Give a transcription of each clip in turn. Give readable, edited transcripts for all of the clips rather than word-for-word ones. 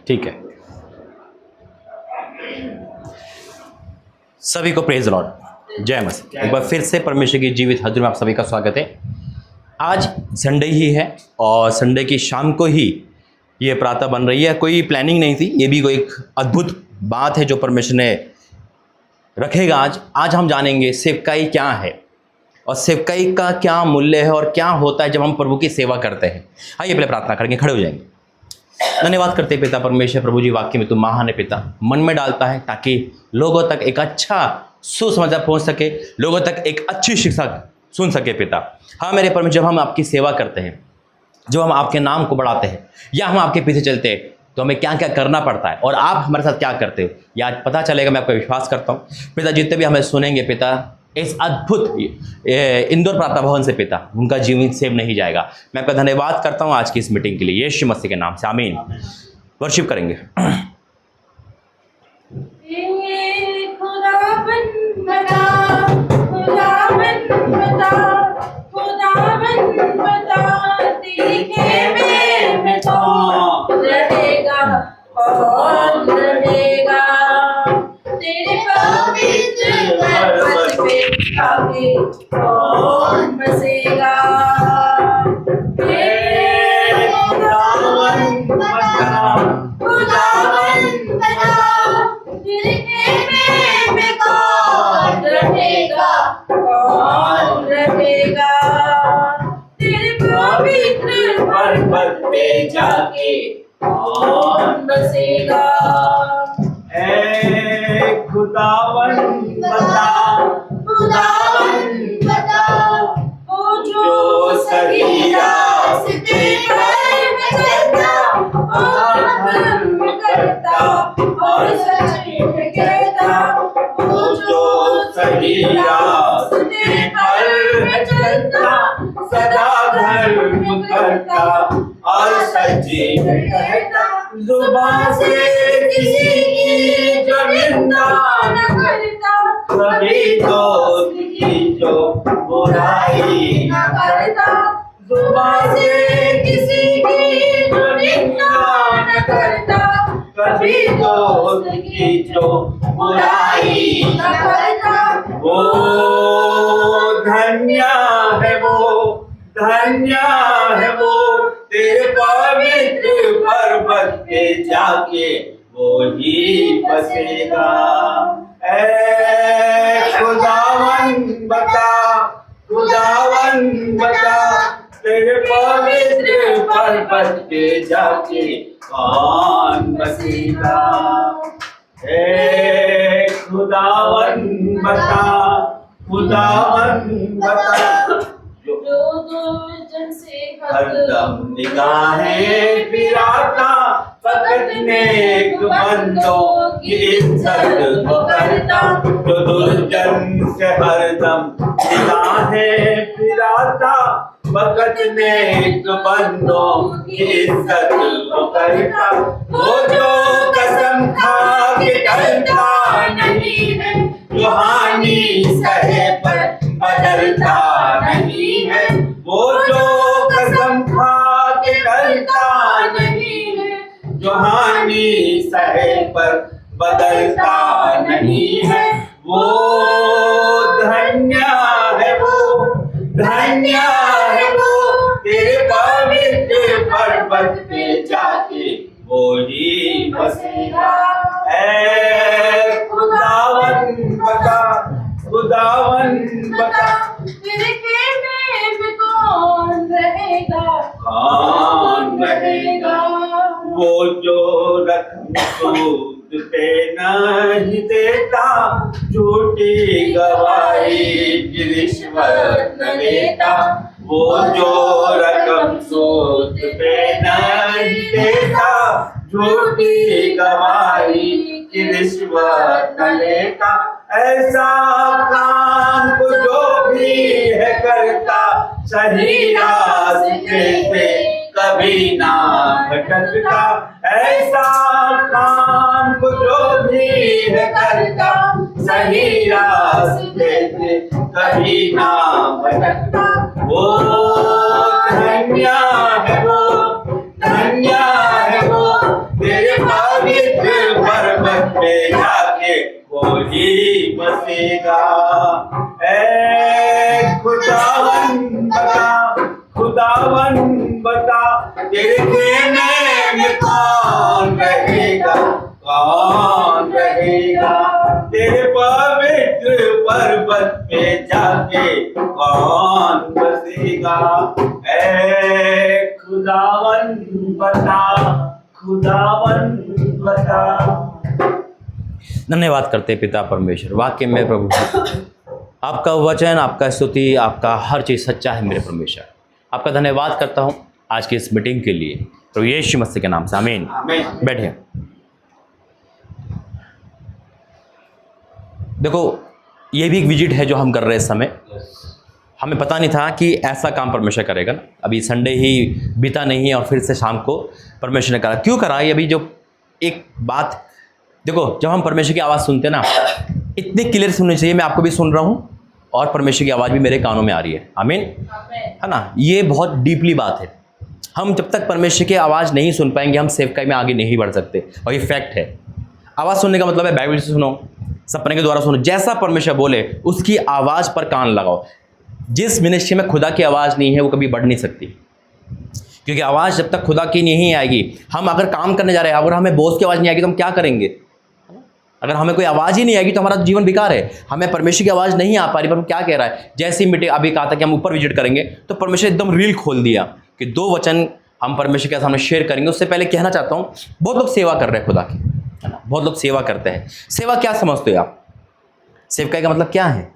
ठीक है, सभी को प्रेज लॉर्ड, जय मसीह। एक बार फिर से परमेश्वर की जीवित हाजिरी में आप सभी का स्वागत है। आज संडे ही है और संडे की शाम को ही ये प्रातः बन रही है। कोई प्लानिंग नहीं थी, ये भी कोई एक अद्भुत बात है जो परमेश्वर ने रखेगा। आज हम जानेंगे सेवकाई क्या है और सेवकाई का क्या मूल्य है और क्या होता है जब हम प्रभु की सेवा करते हैं। आइए पहले प्रार्थना करेंगे, खड़े हो जाएंगे। धन्यवाद करते पिता परमेश्वर, प्रभु जी वाक्य में तुम महान है पिता, मन में डालता है ताकि लोगों तक एक अच्छा सुसमाचार पहुंच सके, लोगों तक एक अच्छी शिक्षा सुन सके पिता। हाँ मेरे परमेश्वर, जब हम आपकी सेवा करते हैं, जब हम आपके नाम को बढ़ाते हैं या हम आपके पीछे चलते हैं तो हमें क्या क्या करना पड़ता है और आप हमारे साथ क्या करते हो ये आज पता चलेगा। मैं आपका विश्वास करता हूँ पिता, जितने भी हमें सुनेंगे पिता इस अद्भुत इंदौर प्रार्थना भवन से पिता, उनका जीवन सेव नहीं जाएगा। मैं आपका धन्यवाद करता हूँ आज की इस मीटिंग के लिए, यीशु मसीह के नाम से आमीन। वर्शिप करेंगे। कौन बसेगा? खुदावन बता, तेरे खेमे में कौन रहेगा? कौन रहेगा? तेरे पवित्र पर्वत पे जाके कौन बसेगा? खुदावन बता, खुदावन बता, वो जो सही रास्ते पर चलता और धर्म करता और सच कहता, वो जो सही रास्ते पर चलता सदा धर्म करता और सच कहता। जुबान से किसी की जो निंदा न करता, कभी दोस्त की जो बुराई न करता, जुबान से किसी की जो निंदा न करता, कभी दोस्त की जो बुराई न करता। वो धन्य है, वो धन्य है वो तेरे पवित्र पर्वत पे जाके वो ही बसेगा। खुदावन बता, खुदावन बता, तेरे पवित्र पर्वत पे जाके कौन बसेगा? खुदावन बता, खुदावन बता, जो दुर्जन से हरदम निगाहें फिराता, फकत नेक बंदों की इज्जत वो करता। जो दुर्जन से हरदम निगाहें फिराता, फकत नेक बंदों की इज्जत वो करता। वो जो कसम खा के टलता नहीं है, जो हानि सहे पर बदलता नहीं है, वो जो कसम खा के टलता नहीं है, जो हानि सहे पर बदलता नहीं है, वो धन्य है, वो धन्य है वो तेरे पवित्र पर्वत पे जाके वो ही बसेगा। खुदावन बता, खुदावन बता, तेरे खेमे में कौन रहेगा? कौन रहेगा? वो जो रकम सूद पे नहीं देता, झूठी गवाही की रिश्वत न लेता। वो जो रकम सूद पे नहीं देता, झूठी गवाही की रिश्वत न लेता। ऐसा काम को जो भी है करता, सही रास्ते पे कभी ना भटकता। ऐसा काम को जो भी है करता, सही रास्ते पे कभी ना भटकता। वो धन्य है वो, धन्य है वो तेरे ही बसेगा। ऐ खुदावन बता तेरे खेमे में कौन रहेगा, कौन रहेगा, तेरे पवित्र पर्वत पे जाके कौन बसेगा। ऐ खुदावन बता, खुदावन बता। धन्यवाद करते हैं पिता परमेश्वर, वाक्य में प्रभु आपका वचन, आपका स्तुति, आपका हर चीज़ सच्चा है मेरे परमेश्वर। आपका धन्यवाद करता हूँ आज की इस मीटिंग के लिए, तो यीशु मसीह के नाम से आमीन। बैठिए। देखो, ये भी एक विजिट है जो हम कर रहे हैं इस समय। हमें पता नहीं था कि ऐसा काम परमेश्वर करेगा ना। अभी संडे ही बीता नहीं है और फिर से शाम को परमेश्वर ने करा। क्यों करा? ये अभी जो एक बात देखो, जब हम परमेश्वर की आवाज़ सुनते हैं ना, इतनी क्लियर सुननी चाहिए। मैं आपको भी सुन रहा हूँ और परमेश्वर की आवाज़ भी मेरे कानों में आ रही है। आमीन, है ना। ये बहुत डीपली बात है। हम जब तक परमेश्वर की आवाज़ नहीं सुन पाएंगे, हम सेवकाई में आगे नहीं बढ़ सकते। और ये फैक्ट है। आवाज़ सुनने का मतलब है बाइबल से सुनो, सपने के द्वारा सुनो, जैसा परमेश्वर बोले उसकी आवाज़ पर कान लगाओ। जिस मिनिस्ट्री में खुदा की आवाज़ नहीं है वो कभी बढ़ नहीं सकती, क्योंकि आवाज़ जब तक खुदा की नहीं आएगी, हम अगर काम करने जा रहे हैं, अगर हमें बॉस की आवाज़ नहीं आएगी तो हम क्या करेंगे? अगर हमें कोई आवाज़ ही नहीं आएगी तो हमारा जीवन बेकार है। हमें परमेश्वर की आवाज़ नहीं आ पा रही, पर क्या कह रहा है? जैसी मीटिंग अभी कहा था कि हम ऊपर विजिट करेंगे, तो परमेश्वर एकदम रील खोल दिया कि 2 वचन हम परमेश्वर के सामने शेयर करेंगे। उससे पहले कहना चाहता हूँ, बहुत लोग सेवा कर रहे हैं खुदा की, है ना। बहुत लोग सेवा करते हैं। सेवा क्या समझते हो आप? सेवकाई का मतलब क्या है?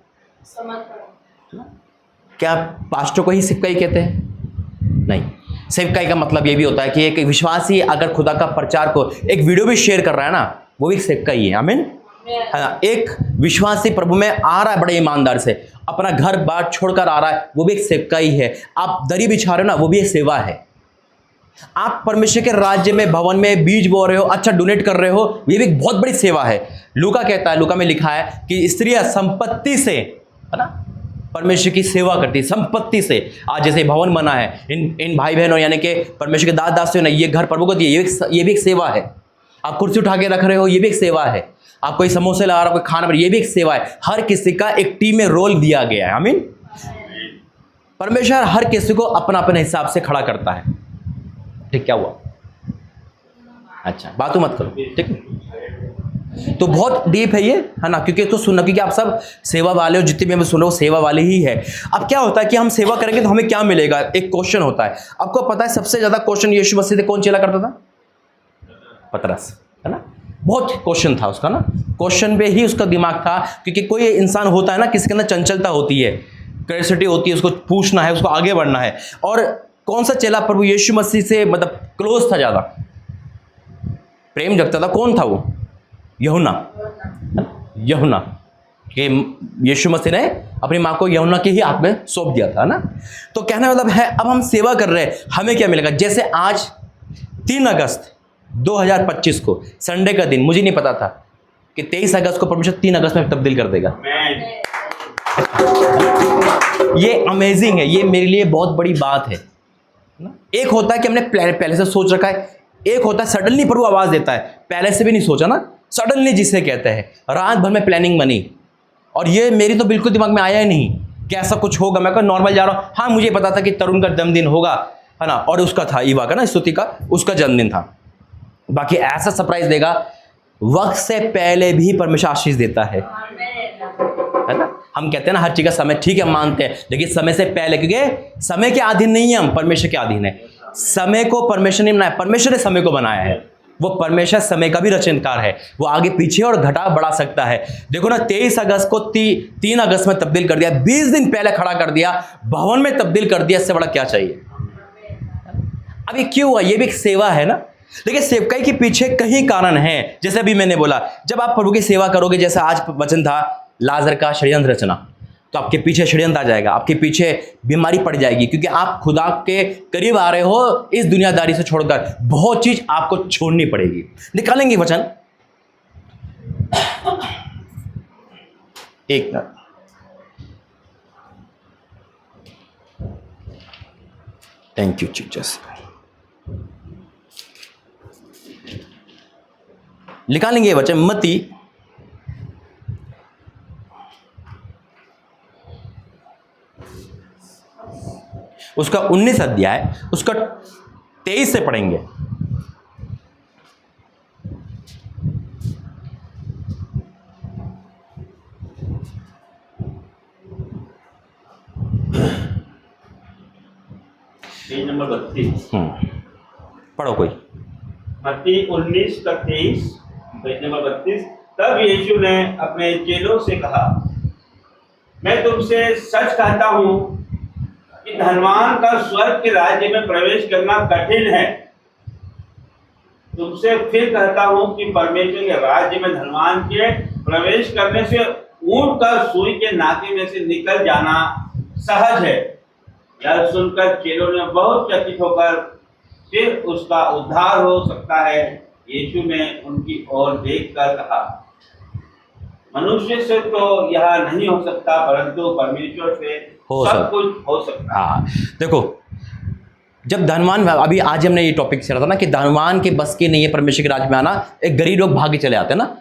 क्या पास्टर को ही सेवकाई कहते हैं? नहीं। सेवकाई का मतलब ये भी होता है कि एक विश्वासी अगर खुदा का प्रचार को एक वीडियो भी शेयर कर रहा है ना, वो भी सेवकाई है। आमीन, है ना। एक विश्वासी प्रभु में आ रहा है बड़े ईमानदार से, अपना घर बार छोड़कर आ रहा है, वो भी एक सेवकाई है। आप दरी बिछा रहे हो ना, वो भी एक सेवा है। आप परमेश्वर के राज्य में, भवन में बीज बो रहे हो, अच्छा डोनेट कर रहे हो, ये भी एक बहुत बड़ी सेवा है। लूका कहता है, लूका में लिखा है कि स्त्रियां संपत्ति से, है ना, परमेश्वर की सेवा करती, संपत्ति से। आज जैसे भवन बना है, इन भाई बहनों यानी कि परमेश्वर के दास दास, ये घर प्रभु को दिए, ये भी एक सेवा है। आप कुर्सी उठा के रख रहे हो, ये भी एक सेवा है। आप कोई समोसे लगा रहे हो, कोई खाना बना, ये भी एक सेवा है। हर किसी का एक टीम में रोल दिया गया है। आमीन। परमेश्वर हर किसी को अपना अपने हिसाब से खड़ा करता है। ठीक, क्या हुआ? अच्छा, बातों मत करो, ठीक है। तो बहुत डीप है ये, है ना, क्योंकि इसको सुनना, क्योंकि आप सब सेवा वाले हो, जितने भी हमें सुनो सेवा वाले ही है। अब क्या होता है कि हम सेवा करेंगे तो हमें क्या मिलेगा? एक क्वेश्चन होता है। आपको पता है सबसे ज्यादा क्वेश्चन यीशु मसीह से कौन चेला करता था? पतरस, है ना। बहुत क्वेश्चन था उसका ना, क्वेश्चन पे ही उसका दिमाग था। क्योंकि कोई इंसान होता है ना, किसके अंदर चंचलता होती है, क्यूरियोसिटी होती है, उसको पूछना है, उसको आगे बढ़ना है। और कौन सा चेला प्रभु यीशु मसीह से मतलब क्लोज था, ज्यादा प्रेम जगता था? कौन था वो? यूहन्ना। यूहन्ना कि यीशु मसीह ने अपनी माँ को यूहन्ना के ही हाथ में सौंप दिया था ना। तो कहने मतलब है, अब हम सेवा कर रहे हैं, हमें क्या मिलेगा? जैसे आज 3 अगस्त 2025 को संडे का दिन, मुझे नहीं पता था कि 23 अगस्त को परमेश्वर 3 अगस्त में तब्दील कर देगा। ये अमेजिंग है, ये मेरे लिए बहुत बड़ी बात है। एक होता है कि हमने पहले से सोच रखा है, एक होता है सडनली प्रभु आवाज देता है, पहले से भी नहीं सोचा ना, सडनली जिसे कहते हैं। रात भर में प्लानिंग बनी, और ये मेरी तो बिल्कुल दिमाग में आया ही नहीं कि ऐसा कुछ होगा। मैं कहा नॉर्मल जा रहा हूँ। हाँ, मुझे पता था कि तरुण का जन्मदिन होगा, है ना, और उसका था ईवा का ना, स्तुति का, उसका जन्मदिन था। बाकी ऐसा सरप्राइज देगा, वक्त से पहले भी परमेश्वर आशीष देता है ना। हम कहते हैं ना हर चीज का समय, ठीक है, मानते हैं, लेकिन समय से पहले, क्योंकि समय के अधीन नहीं है हम, परमेश्वर के अधीन है। समय को परमेश्वर ने बनाया, परमेश्वर ने समय को बनाया है। वो परमेश्वर समय का भी रचनकार है, वो आगे पीछे और घटा बढ़ा सकता है। देखो ना, 23 अगस्त को 3 अगस्त में तब्दील कर दिया, 20 दिन पहले खड़ा कर दिया, भवन में तब्दील कर दिया। इससे बड़ा क्या चाहिए? अब ये क्यों हुआ? ये भी एक सेवा है ना। लेकिन सेवकाई के पीछे कई कारण हैं। जैसे अभी मैंने बोला, जब आप प्रभु की सेवा करोगे, जैसे आज वचन था लाजर का षड्यंत्र रचना, तो आपके पीछे षड्यंत्र आ जाएगा, आपके पीछे बीमारी पड़ जाएगी, क्योंकि आप खुदा के करीब आ रहे हो इस दुनियादारी से छोड़कर। बहुत चीज आपको छोड़नी पड़ेगी। निकालेंगे वचन, एक मिनट। Thank you Jesus. निकालेंगे वचन, मत्ती उसका 19 अध्याय उसका 23 से पढ़ेंगे। पेज नंबर 32, पढ़ो कोई। मत्ती 19-23, पेज नंबर 32। तब यीशु ने अपने चेलों से कहा, मैं तुमसे सच कहता हूँ कि धनवान का स्वर्ग के राज्य में प्रवेश करना कठिन है। तुमसे फिर कहता हूँ कि परमेश्वर के राज्य में धनवान के प्रवेश करने से ऊंट का सुई के नाके में से निकल जाना सहज है। यह सुनकर चेलों ने बहुत चकित होकर फिर उसका उद्धार हो सकता है। यीशु ने उनकी ओर देखकर कहा, मनुष्य से तो यह नहीं हो सकता, परंतु परमेश्वर से सब कुछ हो सकता है। हाँ, देखो, जब धनवान, अभी आज हमने ये टॉपिक चला था ना कि धनवान के बस की नहीं है परमेश्वर के राज्य में आना, एक गरीब लोग भागे चले आते हैं ना।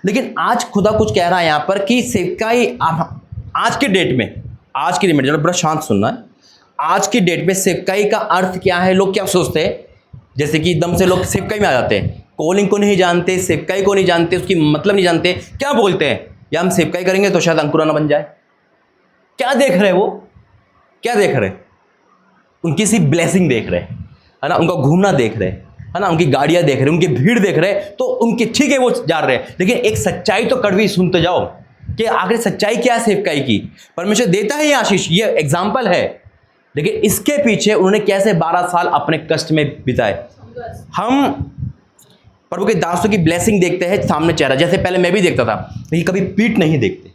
लेकिन आज खुदा कुछ कह रहा है यहाँ पर कि सेवकाई आज के डेट में, आज की डेट में, जरा बड़ा शांत सुनना है, आज की डेट में सेवकाई का अर्थ क्या है, लोग क्या सोचते हैं, जैसे कि एकदम से लोग सेवकाई में आ जाते हैं, कॉलिंग को नहीं जानते, सेवकाई को नहीं जानते, उसकी मतलब नहीं जानते, क्या बोलते हैं, या हम सेवकाई करेंगे तो शायद अंकुराना बन जाए। क्या देख रहे वो, क्या देख रहे, उनकी सी ब्लेसिंग देख रहे है ना, उनका घूमना देख रहे है ना, उनकी गाड़ियाँ देख रहे, उनकी भीड़ देख रहे, तो उनके ठीक है वो जा रहे हैं। लेकिन एक सच्चाई तो कड़वी सुनते जाओ कि आखिर सच्चाई क्या है सेवकाई की। परमेश्वर देता है ये आशीष, ये एग्जाम्पल है, लेकिन इसके पीछे उन्होंने कैसे 12 साल अपने कष्ट में बिताए। हम प्रभु के दासों की ब्लेसिंग देखते हैं सामने चेहरा, जैसे पहले मैं भी देखता था, लेकिन कभी पीठ नहीं देखते,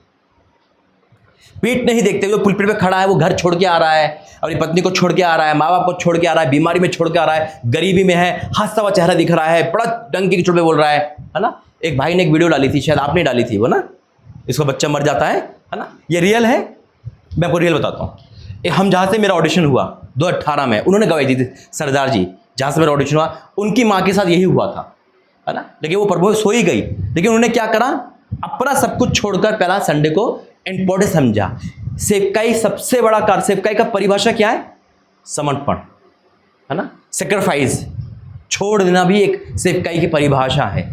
पीठ नहीं देखते। जो पुलपिट पे खड़ा है वो घर छोड़ के आ रहा है, अपनी पत्नी को छोड़ के आ रहा है, माँ बाप को छोड़ के आ रहा है, बीमारी में छोड़ के आ रहा है, गरीबी में है, हंसता हुआ चेहरा दिख रहा है, बड़ा डंकी की चोट पे बोल रहा है ना। एक भाई ने एक वीडियो डाली थी, शायद आपने डाली थी वो ना, इसका बच्चा मर जाता है ना। ये रियल है, मैं आपको रियल बताता हूँ। हम जहाँ से मेरा ऑडिशन हुआ 2018 में, उन्होंने गवाही दी थी, सरदार जी जहाँ से मेरा ऑडिशन हुआ, उनकी माँ के साथ यही हुआ था है ना। लेकिन वो प्रभु सो ही गई, लेकिन उन्होंने क्या करा, अपना सब कुछ छोड़कर पहला संडे को इम्पोर्टेंट समझा। सेवकाई सबसे बड़ा कार्य, सेवकाई का परिभाषा क्या है, समर्पण है ना, सेक्रीफाइस, छोड़ देना भी एक सेवकाई की परिभाषा है।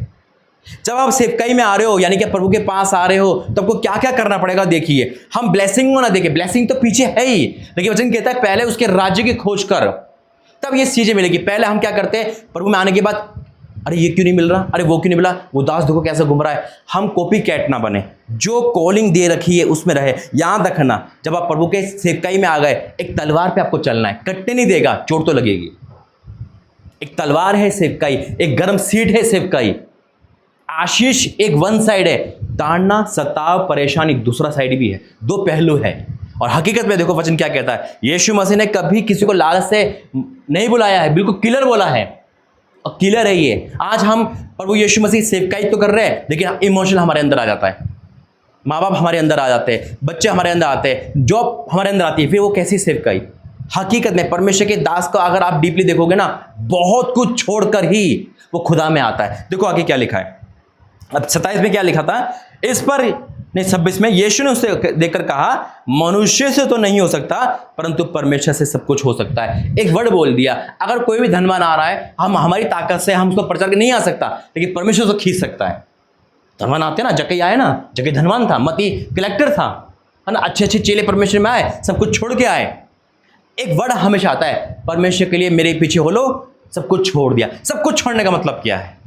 जब आप सेवकाई में आ रहे हो, यानी कि प्रभु के पास आ रहे हो, तो आपको क्या क्या करना पड़ेगा देखिए। हम ब्लेसिंग को ना देखें, ब्लेसिंग तो पीछे है ही, लेकिन वचन कहता है पहले उसके राज्य की खोज कर, तब ये चीजें मिलेगी। पहले हम क्या करते हैं, प्रभु में आने के बाद अरे ये क्यों नहीं मिल रहा, अरे वो क्यों नहीं मिला, वो दास देखो कैसे घूम रहा है। हम कॉपी कैट ना बने, जो कॉलिंग दे रखी है उसमें रहे। याद रखना, जब आप प्रभु के सेवकाई में आ गए, एक तलवार पे आपको चलना है, कटने नहीं देगा, चोट तो लगेगी। एक तलवार है सेवकाई, एक गर्म सीट है सेवकाई। आशीष एक वन साइड है, ताड़ना, सताव, परेशानी दूसरा साइड भी है, दो पहलू है। और हकीकत में देखो वचन क्या कहता है, यीशु मसीह ने कभी किसी को लालच से नहीं बुलाया है, बिल्कुल क्लियर बोला है, और क्लियर है ये। आज हम प्रभु यीशु मसीह सेवकाई तो कर रहे हैं, लेकिन इमोशनल हमारे अंदर आ जाता है, माँ बाप हमारे अंदर आ जाते हैं, बच्चे हमारे अंदर आते हैं, जॉब हमारे अंदर आती है, फिर वो कैसी सेवकाई। हकीकत में परमेश्वर के दास को अगर आप डीपली देखोगे ना, बहुत कुछ छोड़कर ही वो खुदा में आता है। देखो आगे क्या लिखा है, अब 27 में क्या लिखा था, इस पर नहीं 26 में, यीशु ने उसे देखकर कहा, मनुष्य से तो नहीं हो सकता, परंतु परमेश्वर से सब कुछ हो सकता है। एक वर्ड बोल दिया, अगर कोई भी धनवान आ रहा है, हम हमारी ताकत से हम उसको प्रचार नहीं आ सकता, लेकिन परमेश्वर उसको खींच सकता है। धनवान आते ना, जक्कई आए ना, जक्कई धनवान था, मती कलेक्टर था है ना, अच्छे अच्छे चेले परमेश्वर में आए, सब कुछ छोड़ के आए। एक वर्ड हमेशा आता है, परमेश्वर के लिए मेरे पीछे हो लो, सब कुछ छोड़ दिया। सब कुछ छोड़ने का मतलब क्या है,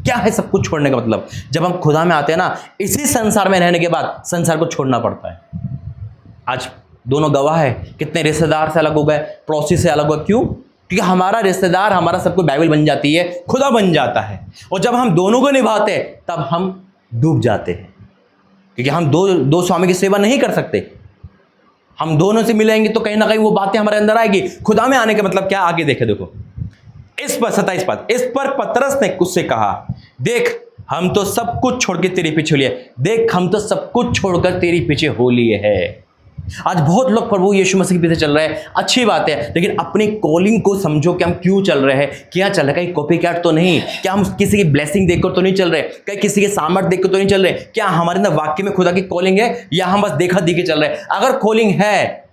क्या है सब कुछ छोड़ने का मतलब? जब हम खुदा में आते हैं ना, इसी संसार में रहने के बाद संसार को छोड़ना पड़ता है। आज दोनों गवाह है, कितने रिश्तेदार से अलग हो गए, पड़ोसी से अलग हो गए। क्यों? क्योंकि हमारा रिश्तेदार हमारा सब कुछ बाइबल बन जाती है, खुदा बन जाता है। और जब हम दोनों को निभाते हैं तब हम डूब जाते हैं, क्योंकि हम दो स्वामी की सेवा नहीं कर सकते। हम दोनों से मिलेंगे तो कहीं ना कहीं वो बातें हमारे अंदर आएगी। खुदा में आने का मतलब क्या, आगे देखे देखो, इस पर 27 पद, इस पर पतरस ने उससे कहा, देख हम तो सब कुछ छोड़ के तेरे पीछे हो लिए, देख हम तो सब कुछ छोड़कर तेरे पीछे हो लिए है। आज बहुत लोग प्रभु यीशु मसीह के पीछे चल रहे हैं, अच्छी बात है, लेकिन अपनी कॉलिंग को समझो कि हम क्यों चल रहे हैं, क्या चल रहा है। कहीं कॉपी कैट तो नहीं, क्या हम किसी की ब्लेसिंग देखकर तो नहीं चल रहे, कहीं किसी के सामर्थ्य देखकर तो नहीं चल रहे, क्या हमारे अंदर वाक्य में खुदा की कॉलिंग है, या हम बस देखा देखी चल रहे हैं। अगर कॉलिंग है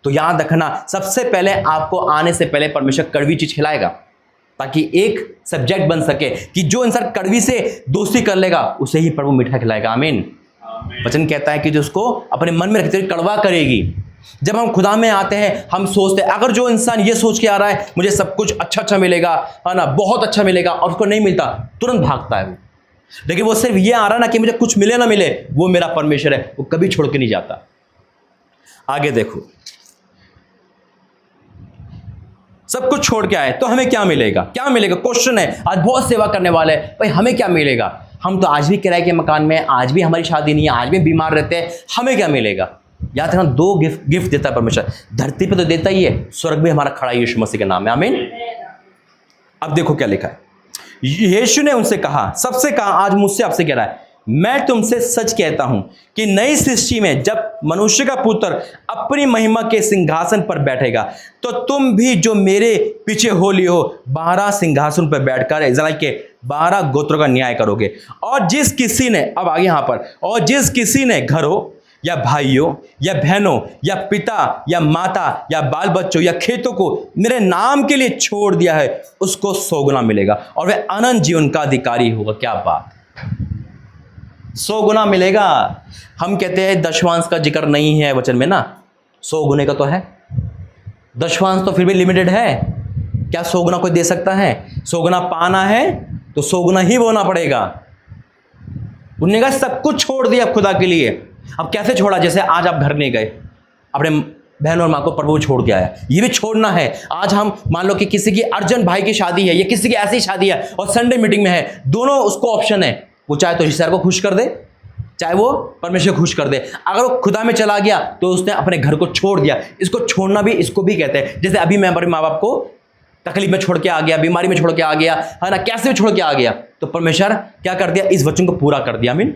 तो याद रखना, सबसे पहले आपको आने से पहले परमेश्वर कड़वी चीज खिलाएगा, ताकि एक सब्जेक्ट बन सके कि जो इंसान कड़वी से दोस्ती कर लेगा उसे ही प्रभु मीठा खिलाएगा। आमीन। वचन कहता है कि जो उसको अपने मन में रखते हुए कड़वा करेगी। जब हम खुदा में आते हैं, हम सोचते हैं, अगर जो इंसान ये सोच के आ रहा है मुझे सब कुछ अच्छा अच्छा मिलेगा, है ना, बहुत अच्छा मिलेगा, और उसको नहीं मिलता, तुरंत भागता है वो। लेकिन वो सिर्फ ये आ रहा ना कि मुझे कुछ मिले ना मिले, वो मेरा परमेश्वर है, वो कभी छोड़ के नहीं जाता। आगे देखो, सब कुछ छोड़ के आए तो हमें क्या मिलेगा? क्या मिलेगा? क्वेश्चन है। आज बहुत सेवा करने वाले हैं, भाई हमें क्या मिलेगा? हम तो आज भी किराए के मकान में, आज भी हमारी शादी नहीं है, आज भी बीमार रहते हैं, हमें क्या मिलेगा? याद रखना, दो गिफ्ट देता है परमेश्वर। धरती पे तो देता ही है, स्वर्ग भी हमारा खड़ा है यीशु मसीह के नाम में। आमीन। अब देखो क्या लिखा है। यीशु ने उनसे कहा, सबसे कहा, आज मुझसे आपसे कह रहा है, मैं तुमसे सच कहता हूं कि नई सृष्टि में जब मनुष्य का पुत्र अपनी महिमा के सिंहासन पर बैठेगा, तो तुम भी जो मेरे पीछे हो लियो 12 सिंहासन पर बैठकर इस्राएल के 12 गोत्रों का न्याय करोगे। और जिस किसी ने, अब आगे यहां पर, और जिस किसी ने घरों या भाइयों या बहनों या पिता या माता या बाल बच्चों या खेतों को मेरे नाम के लिए छोड़ दिया है, उसको 100 गुना मिलेगा और वह अनंत जीवन का अधिकारी होगा। क्या बात, 100 गुना मिलेगा। हम कहते हैं दशवांश का जिक्र नहीं है वचन में ना, 100 गुने का तो है। दशवांश तो फिर भी लिमिटेड है, क्या 100 गुना कोई दे सकता है? 100 गुना पाना है तो 100 गुना ही बोना पड़ेगा। उन्होंने कहा सब कुछ छोड़ दिया खुदा के लिए। अब कैसे छोड़ा? जैसे आज आप घर नहीं गए, अपने बहन और माँ को प्रभु छोड़ के आया, ये भी छोड़ना है। आज हम मान लो कि किसी की अर्जेंट भाई की शादी है या किसी की ऐसी शादी है और संडे मीटिंग में है, दोनों उसको ऑप्शन है, वो चाहे तो रिश्तेदार को खुश कर दे, चाहे वो परमेश्वर खुश कर दे। अगर वो खुदा में चला गया तो उसने अपने घर को छोड़ दिया। इसको छोड़ना भी, इसको भी कहते हैं। जैसे अभी मैं अपने माँ बाप को तकलीफ में छोड़ के आ गया, बीमारी में छोड़ के आ गया, है ना, कैसे भी छोड़ के आ गया, तो परमेश्वर क्या कर दिया? इस वचन को पूरा कर दिया। आमीन।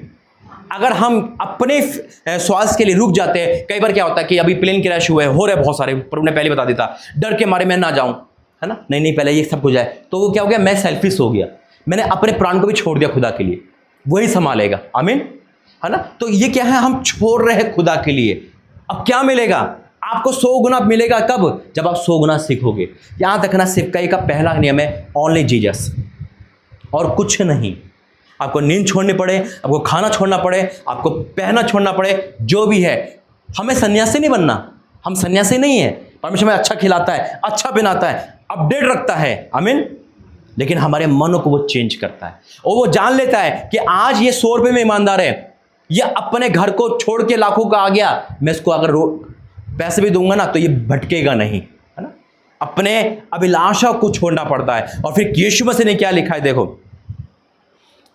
अगर हम अपने स्वास्थ्य के लिए रुक जाते हैं, कई बार क्या होता है कि अभी प्लेन क्रैश हुए हो रहे बहुत सारे, प्रभु ने पहले बता देता, डर के मारे मैं ना जाऊं, है ना, नहीं पहले ये सब कुछ जाए, तो वो क्या हो गया? मैं सेल्फिश हो गया, मैंने अपने प्राण को भी छोड़ दिया खुदा के लिए, वही संभालेगा। आमीन, है ना। तो ये क्या है? हम छोड़ रहे हैं खुदा के लिए। अब क्या मिलेगा आपको? 100 गुना मिलेगा। कब? जब आप 100 गुना सीखोगे। याद रखना, सिक्के का पहला नियम है ओनली जीसस, और कुछ नहीं। आपको नींद छोड़नी पड़े, आपको खाना छोड़ना पड़े, आपको पहना छोड़ना पड़े, जो भी है, हमें सन्यासी नहीं बनना। हम सन्यासी नहीं है। परमेश्वर हमें अच्छा खिलाता है, अच्छा बनाता है, अपडेट रखता है। आमीन। लेकिन हमारे मनों को वो चेंज करता है और वो जान लेता है कि आज ये 100 रुपये में ईमानदार है, ये अपने घर को छोड़ के लाखों का आ गया, मैं इसको अगर पैसे भी दूंगा ना तो ये भटकेगा नहीं, है ना। अपने अभिलाषा को छोड़ना पड़ता है। और फिर यीशु मसीह ने क्या लिखा है देखो,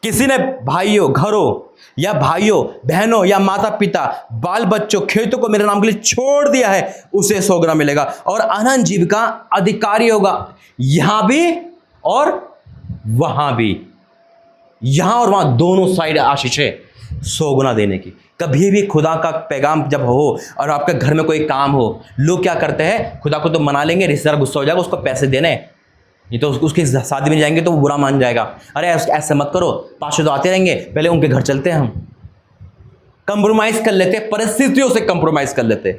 किसी ने भाइयों, घरों या भाइयों, बहनों या माता पिता, बाल बच्चों, खेतों को मेरे नाम के लिए छोड़ दिया है, उसे 100 गुना मिलेगा और अनंत जीव का अधिकारी होगा। यहां भी और वहां भी, यहां और वहां दोनों साइड आशीष है 100 गुना देने की। कभी भी खुदा का पैगाम जब हो और आपके घर में कोई काम हो, लोग क्या करते हैं? खुदा को तो मना लेंगे, रिश्तेदार गुस्सा हो जाएगा, उसको पैसे देने, नहीं तो उसकी शादी में जाएंगे तो वो बुरा मान जाएगा। अरे ऐसे मत करो, पास्टर तो आते रहेंगे, पहले उनके घर चलते हैं। हम कंप्रोमाइज कर लेते, परिस्थितियों से कंप्रोमाइज कर लेते।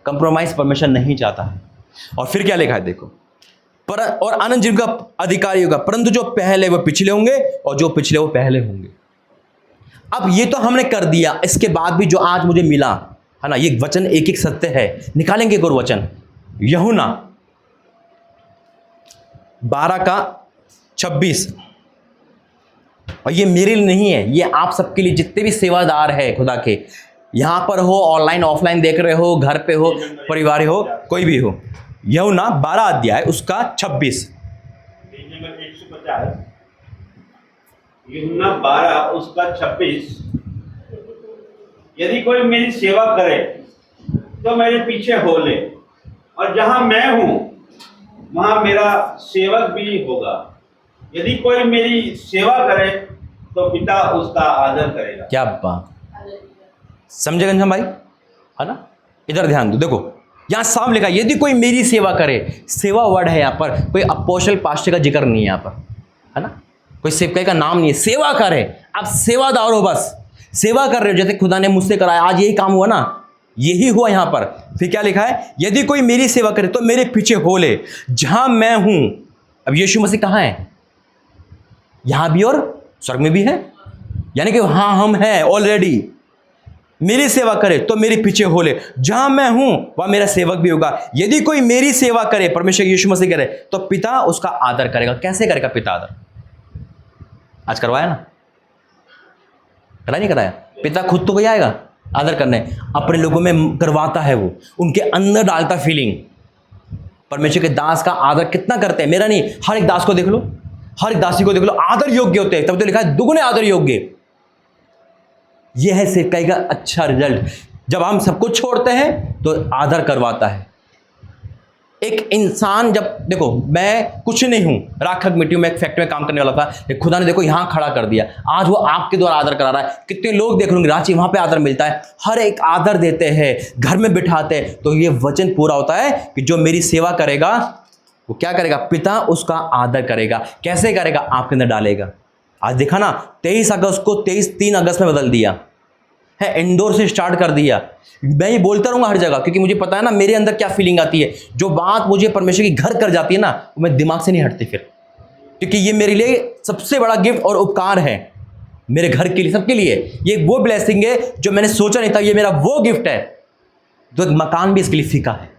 कंप्रोमाइज परमेश्वर नहीं चाहता है। और फिर क्या लिखा है देखो, और अनंत जीवन का अधिकारी होगा, परंतु जो पहले वो पिछले होंगे और जो पिछले वो पहले होंगे। अब ये तो हमने कर दिया, इसके बाद भी जो आज मुझे मिला, है ना, ये वचन एक एक सत्य है। निकालेंगे एक और वचन, यूहन्ना 12:26, और ये मेरे लिए नहीं है, ये आप सबके लिए, जितने भी सेवादार है खुदा के, यहां पर हो, ऑनलाइन ऑफलाइन देख रहे हो, घर पे हो, परिवार हो, कोई भी हो। यूहन्ना 12 अध्याय उसका 26, यूहन्ना 12 उसका 26, यदि कोई मेरी सेवा करे तो मेरे पीछे हो ले, और जहां मैं हूं वहां मेरा सेवक भी होगा। यदि कोई मेरी सेवा करे तो पिता उसका आदर करेगा। क्या बात, समझे गंजम भाई, है ना। इधर ध्यान दो, देखो यहां साफ लिखा, यदि कोई मेरी सेवा करे। सेवा वर्ड है यहाँ पर, कोई अपोस्टल पास्टर का जिक्र नहीं है यहाँ पर, है ना, कोई सेवकाई का नाम नहीं है। सेवा करे, आप सेवादार हो, बस सेवा कर रहे हो, जैसे खुदा ने मुझसे कराया। आज यही काम हुआ ना, यही हुआ यहां पर। फिर क्या लिखा है, यदि कोई मेरी सेवा करे तो मेरे पीछे हो ले जहां मैं हूं। अब यीशु मसीह कहां है, यहां भी और स्वर्ग में भी है, यानी कि हाँ हम हैं ऑलरेडी। मेरी सेवा करे तो मेरे पीछे हो ले, जहां मैं हूं वह मेरा सेवक भी होगा। यदि कोई मेरी सेवा करे, परमेश्वर यीशु मसीह करे, तो पिता उसका आदर करेगा। कैसे करेगा पिता आदर? आज करवाया ना, करा नहीं कराया? पिता खुद तो कोई आएगा आदर करने, अपने लोगों में करवाता है, वो उनके अंदर डालता फीलिंग। परमेश्वर के दास का आदर कितना करते हैं, मेरा नहीं, हर एक दास को देख लो, हर एक दासी को देख लो, आदर योग्य होते हैं। तब तो लिखा है दुगुने आदर योग्य। यह है सेवकाई का अच्छा रिजल्ट। जब हम सब कुछ छोड़ते हैं तो आदर करवाता है। एक इंसान जब, देखो मैं कुछ नहीं हूं, राखक मिट्टी हूं, मैं एक फैक्ट्री में काम करने वाला था, खुदा ने देखो यहां खड़ा कर दिया, आज वो आपके द्वारा आदर करा रहा है। कितने लोग देख लेंगे रांची, वहां पे आदर मिलता है, हर एक आदर देते हैं, घर में बिठाते हैं। तो ये वचन पूरा होता है कि जो मेरी सेवा करेगा वो क्या करेगा, पिता उसका आदर करेगा। कैसे करेगा, आपके अंदर डालेगा। आज देखा ना, 23 अगस्त को 3 अगस्त में बदल दिया है, इंडोर से स्टार्ट कर दिया। मैं ये बोलता रहूंगा हर जगह, क्योंकि मुझे पता है ना मेरे अंदर क्या फीलिंग आती है। जो बात मुझे परमेश्वर की घर कर जाती है ना, वो मैं दिमाग से नहीं हटती फिर, क्योंकि ये मेरे लिए सबसे बड़ा गिफ्ट और उपकार है, मेरे घर के लिए, सबके लिए। ये वो ब्लेसिंग है जो मैंने सोचा नहीं था, ये मेरा वो गिफ्ट है। तो एक मकान भी इसके लिए फीका है।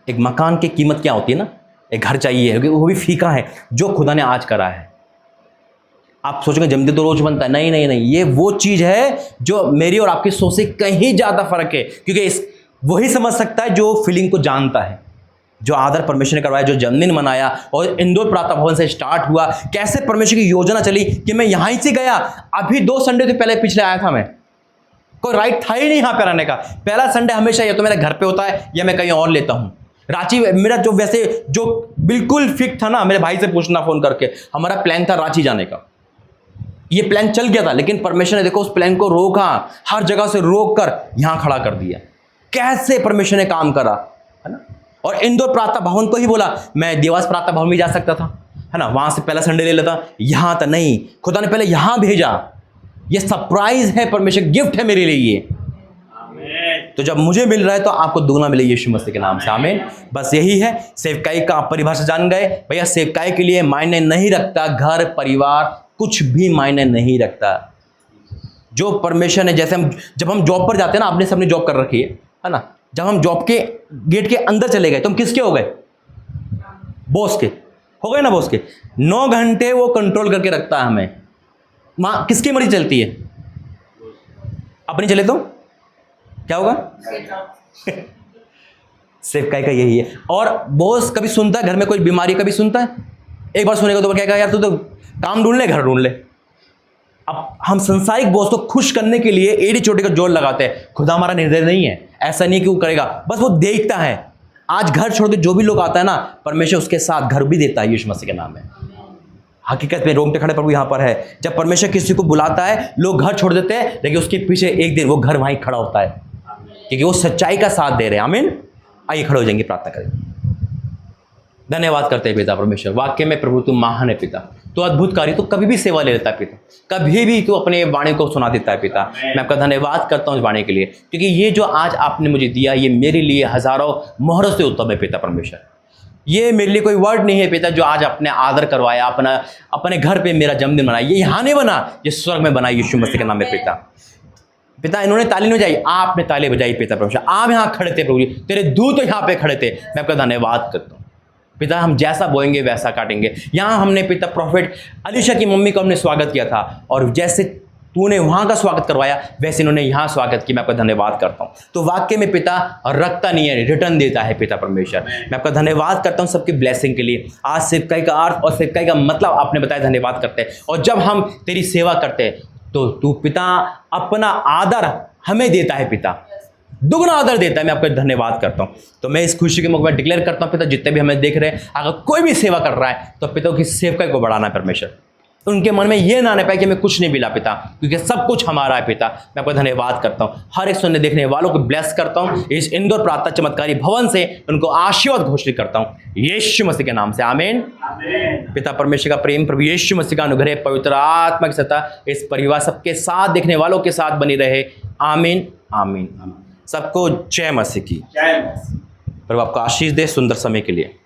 एक मकान की कीमत क्या होती है ना, एक घर चाहिए, वो भी फीका है जो खुदा ने आज करा है। आप सोचेंगे जमते तो रोज बनता है, नहीं नहीं नहीं, ये वो चीज है जो मेरी और आपकी सोच से कहीं ज्यादा फर्क है, क्योंकि वही समझ सकता है जो फीलिंग को जानता है। जो आदर परमेश्वर ने करवाया, जो जन्मदिन मनाया और इंदौर प्रातः भवन से स्टार्ट हुआ, कैसे परमेश्वर की योजना चली कि मैं यहां ही से गया। अभी 2 संडे से पहले पिछले आया था मैं, कोई राइट था ही नहीं यहां पे रहने का। पहला संडे हमेशा या तो मेरे घर पे होता है या मैं कहीं और लेता हूं। रांची मेरा जो वैसे जो बिल्कुल फिक्स था ना, मेरे भाई से पूछना फोन करके, हमारा प्लान था रांची जाने का। ये प्लान चल गया था, लेकिन परमेश्वर ने देखो उस प्लान को रोका, हर जगह से रोक कर यहां खड़ा कर दिया। कैसे परमेश्वर ने काम करा, है ना। और इंदौर प्रातः भवन को ही बोला, मैं देवास प्रातः भवन भी जा सकता था, है ना, वहां से पहला संडे ले लेता, यहां था नहीं, खुदा ने पहले यहां भेजा। ये सरप्राइज है, परमेश्वर गिफ्ट है मेरे लिए ये। तो जब मुझे मिल रहा है तो आपको दुगना मिले यीशु मसीह के नाम से, आमीन। बस यही है, सेवकाई का आप परिभाषा जान गए। भैया सेवकाई के लिए मायने नहीं रखता घर परिवार, कुछ भी मायने नहीं रखता। जो परमेश्वर ने, जैसे जब हम जॉब पर जाते हैं ना, आपने सबने जॉब कर रखी है ना, जब हम जॉब के गेट के अंदर चले गए तो हम किसके हो गए, बॉस के हो गए ना, बॉस के। 9 घंटे वो कंट्रोल करके रखता है हमें। मां किसकी मर्जी चलती है, अपनी चले तो क्या होगा सेवकाई का यही है। और बॉस कभी सुनता है घर में कोई बीमारी, कभी सुनता है, एक बार सुनेगा तो क्या कहेगा, यार तू तो काम ढूंढ ले, घर ढूंढ ले। अब हम संसारिक बॉस को खुश करने के लिए एड़ी चोटी का जोर लगाते हैं। खुदा हमारा निर्दय नहीं है, ऐसा नहीं कि वो करेगा, बस वो देखता है। आज घर छोड़ के जो भी लोग आता है ना, परमेश्वर उसके साथ घर भी देता है यीशु मसीह के नाम में। हकीकत में रोंगटे खड़े प्रभु यहाँ पर है। जब परमेश्वर किसी को बुलाता है, लोग घर छोड़ देते हैं, लेकिन उसके पीछे एक दिन वो घर वहीं खड़ा होता है, क्योंकि वो सच्चाई का साथ दे रहे हैं। आमीन। आइए खड़े हो जाएंगे, प्रार्थना करेंगे। धन्यवाद करते हैं पिता परमेश्वर, वाक्य में प्रभु तू महान है पिता, तो अद्भुत कार्य, तो कभी भी सेवा ले लेता है पिता, कभी भी तू अपने वाणी को सुना देता है पिता। मैं आपका धन्यवाद करता हूँ इस वाणी के लिए, क्योंकि ये जो आज आपने मुझे दिया, ये मेरे लिए हजारों मोहरों से उत्तम है पिता परमेश्वर। ये मेरे लिए कोई वर्ड नहीं है पिता, जो आज अपने आदर करवाया, अपने घर पे मेरा जन्मदिन मनाया। ये यहाँ नहीं बना, ये स्वर्ग में बना यीशु मसीह के नाम में पिता। पिता इन्होंने ताली नहीं बजाई, आपने ताली बजाई पिता परमेश्वर। आप यहाँ खड़े थे प्रभु जी, तेरे दूत तो यहाँ पे खड़े थे। मैं आपका धन्यवाद करता हूँ पिता। हम जैसा बोएंगे वैसा काटेंगे। यहाँ हमने पिता प्रॉफिट अलीशा की मम्मी को हमने स्वागत किया था, और जैसे तूने वहाँ का स्वागत करवाया वैसे इन्होंने यहाँ स्वागत किया। मैं आपका धन्यवाद करता हूँ। तो वाक्य में पिता रखता नहीं है, रिटर्न देता है पिता परमेश्वर। मैं आपका धन्यवाद करता हूँ सबकी ब्लेसिंग के लिए। आज सेवकाई का अर्थ और सेवकाई का मतलब आपने बताया, धन्यवाद करते हैं। और जब हम तेरी सेवा करते हैं तो तू पिता अपना आदर हमें देता है पिता, दुगना आदर देता है। मैं आपका धन्यवाद करता हूँ। तो मैं इस खुशी के मौके पर डिक्लेयर करता हूँ पिता, जितने भी हमें देख रहे हैं, अगर कोई भी सेवा कर रहा है तो पिता की सेवकाई को बढ़ाना है परमेश्वर। उनके मन में ये ना आने पाए कि हमें कुछ नहीं मिला पिता, क्योंकि सब कुछ हमारा है पिता। मैं आपका धन्यवाद करता हूँ। हर एक सुनने देखने वालों को ब्लेस करता हूँ। इस इंदौर प्रातः चमत्कारी भवन से उनको आशीर्वाद घोषित करता हूँ यीशु मसीह के नाम से, आमीन। पिता परमेश्वर का प्रेम, प्रभु यीशु मसीह का अनुग्रह, पवित्र आत्मा की सत्ता इस परिवार सबके साथ, देखने वालों के साथ बनी रहे आमीन आमीन। सबको जय मसीह की। जय मसीह। प्रभु आपको आशीष दे सुंदर समय के लिए।